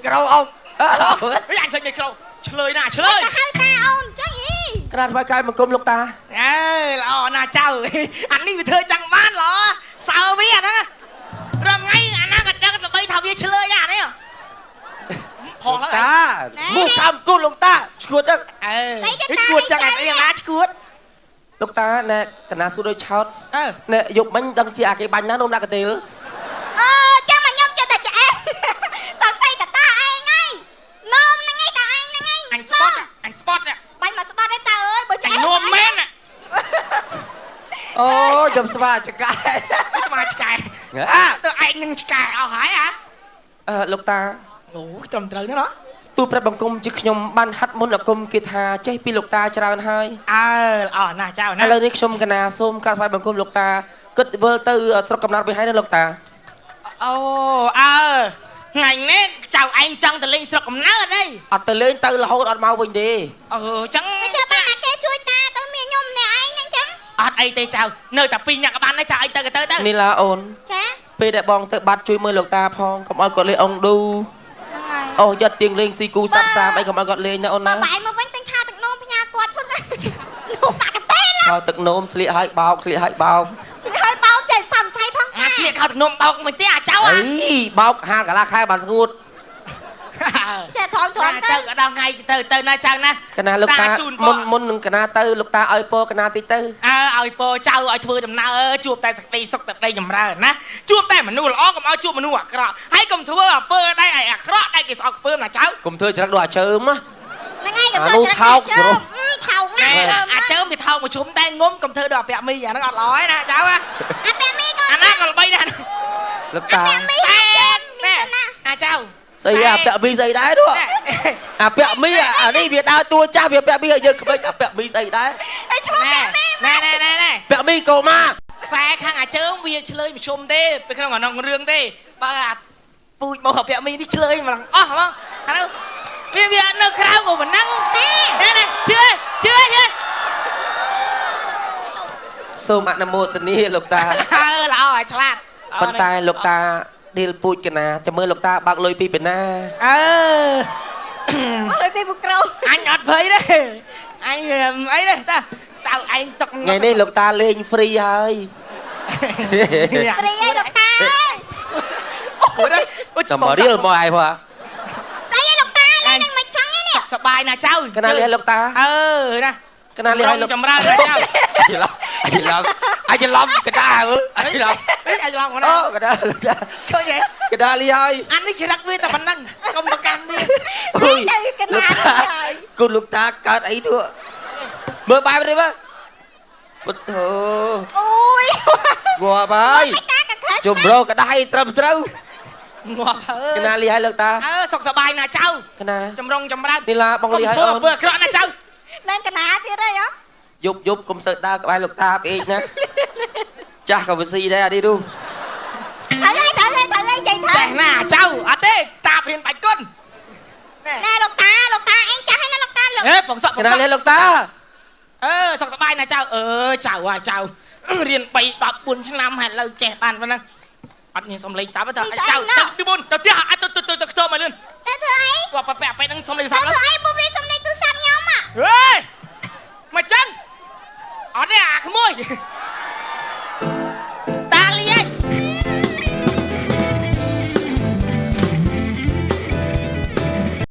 ក្រអូនអញឃើញមីក្រូឆ្លើយណាឆ្លើយ ទៅហៅតាអូនចឹងអី កណាត់ថ្វាយកាយបង្គំលោកតា អើល្អណាស់ចៅអានេះវាធ្វើចាំងបានល្អសើវាអាហ្នឹងរងថ្ងៃអាណាក៏ដឹងទៅបីថាវាឆ្លើយអានេះផងហើយ តាមុខកម្មគុណលោកតាឈួតទៅ អើឈួតចឹងអីណាឈួត លោកតាណែកណាស៊ូដូចឆោត អើ ណែយកមិញដឹងជាអាគេបាញ់ណានំដាក់កន្ទេល ចឹងមកខ្ញុំចិត្តតែឆ្អែសង្ស័យតាឯងហើយនំហ្នឹងឯងតាឯងហ្នឹងឯង អញស្បត់បាញ់មកស្បាត់ឯតាអើយបើឆ្អែ នំមែន អូខ្ញុំស្វាឆ្កែ ស្មាឆ្កែទៅឯងនឹងឆ្កែអស់ហើយហ៎ លោកតា អូត្រឹមត្រូវណាស់ ទូប្រាប់បង្គំជាខ្ញុំបានហាត់មុនអាគមគេថាចេះពីលោកតាច្រើនហើយ អើល្អណាស់ចៅណា ឥឡូវនេះខ្ញុំកណាសូមការថ្វាយបង្គំលោកតាគិតវិលទៅស្រុកកំណើតវិញហើយណាលោកតា អូអើថ្ងៃនេះចៅឯងចង់ទៅលេងស្រុកកំណើតអី អត់ទៅលេងទៅរហូតអត់មកវិញទេ ចឹង ចាំបានតែគេជួយតាទៅមានខ្ញុំម្នាក់ឯងហ្នឹងចឹង អត់អីទេចៅនៅតែពីរនាក់ក៏បានដែរចៅឯងទៅក៏ទៅ នីឡាអូន ចា ពេលដែលបងទៅបាត់ជួយមើលលោកតាផងកុំឲ្យគាត់លេងអងឌូ ហ្នឹងហើយ អូយ៉ាត់ទៀងលេងស៊ីគូសាប់សាមអីកុំឲ្យគាត់លេងណាអូនណា បើឯងមកវិញទិញខាទឹកនោមផ្ញើគាត់ផងណានោមដាក់កតេណា ខោទឹកនោមស្លៀកឲ្យបោកស្លៀកឲ្យបោក ហើយបោកចេះសំឆៃផង អាស្លៀកខោទឹកនោមបោកមិនទេអាចៅ អីបោកហាលកន្លះខែបានស្ងួត ចេះធំធំ ទៅក៏ដល់ថ្ងៃទៅណាចៅណា កណាលោកតាមុននឹងកណាទៅលោកតាឲ្យពោកណាតិចទៅ ឲ្យពោចៅឲ្យធ្វើដំណើរជួបតែសក្តិសុខសក្តិចម្រើនណាជួបតែមនុស្សល្អកុំឲ្យជួបមនុស្សអាក្រក់ហើយកុំធ្វើអំពើដៃឲ្យអាក្រក់ដៃគេស្អប់ខ្ពើមណាចៅ កុំធ្វើច្រឹកដូចអាចើមណា ហ្នឹងហើយកុំធ្វើច្រឹកថោកណាស់ អាចើមវាថោកមកជុំតែងុំកុំធ្វើដល់អាពាក់មីអាហ្នឹងអត់ល្អទេណាចៅ អាពាក់មីក៏ អាណាក៏ល្បីដែរ លោកតា មីតែណា អាចៅ ស្អីអាពាក់មីស្អីដែរនោះអាពាក់មីអានេះវាដើរតួចាស់វាពាក់មីឲ្យយើងក្បិចអាពាក់មីស្អីដែរ អីឈ្មោះពាក់មី ណែ ពាក់មីកូម៉ា ខ្សែខាងអាចើមវាឆ្លើយប្រជុំទេពេលក្នុងអានោះរឿងទេបើអាពូជមកពាក់មីនេះឆ្លើយម្លងអស់ហ្មងអានោះវានៅក្រៅក៏មិនហ្នឹងទេណែជឿទេ សូមអនុមោទនាលោកតា ល្អឲ្យឆ្លាត ប៉ុន្តែលោកតាឌីលពូជកណាចាំមើលលោកតាបើកលុយពីពីណា អើយពីពុកក្រោ អញអត់ភ័យទេអញអីទេតាចៅឯងចុក ថ្ងៃនេះលោកតាលេងហ្វ្រីហើយ ព្រីឯងលោកតាអើយ ចាំមករៀលមកហើយហ៎ ស្អីឯងលោកតាលេងនឹងមិនចឹងឯនេះ សបាយណាស់ចៅ កណាលេងលោកតា ណា កណាលេងឲ្យលោក ចម្រើនណាស់ចៅ អាចឡំកដាអាចឡំ អាចឡំគាត់ អូកដាលោកតា ឃើញទេ កដាលីហើយ អានេះច្រឹកវាតែប៉ុណ្ណឹងកុំប្រកាន់វា អូយ ទៅកណាហើយ គុណលោកតាកើតអីនោះមើលបាយទៅមើលពុទ្ធោ អូយ ងាប់ហើយជំរោកដាស់ត្រឹមត្រូវ ងាប់ហើយក ណាលីហើយលោកតា សុខសប្បាយណាស់ចៅ កណា ចម្រុងចម្រើន នីឡាបងលីហើយអូន ធ្វើអាក្រក់ណាស់ចៅ ឡើងកណាទៀតអីហ៎ យប់កុំសើដើរក្បែរលោកតាពេកណាចាស់ក៏វាស៊ីដែរអានេះនោះ ត្រូវហើយចៃថា ចេះណាចៅអត់ទេតាព្រានបាច់គុណ ណែលោកតាអេងចាស់ហើយណាលោកតាលោក បងសក់ កណាលេងលោកតា សុខសប្បាយណាស់ចៅចៅចៅរៀន3 14ឆ្នាំហើយឥឡូវចេះបានប៉ុណ្ណឹងអត់មានសំឡេងសាប់ទេចៅទៅទីមុនទៅផ្ទះអាចទៅខ្ទមមកលឿន តែធ្វើអី គាត់ប៉ែហ្នឹងសំឡេង តែ សាប់ ធ្វើអីពួកវាសំលេងទូរស័ព្ទខ្ញុំ ហេមកចឹងអត់ទេអាក្មួយ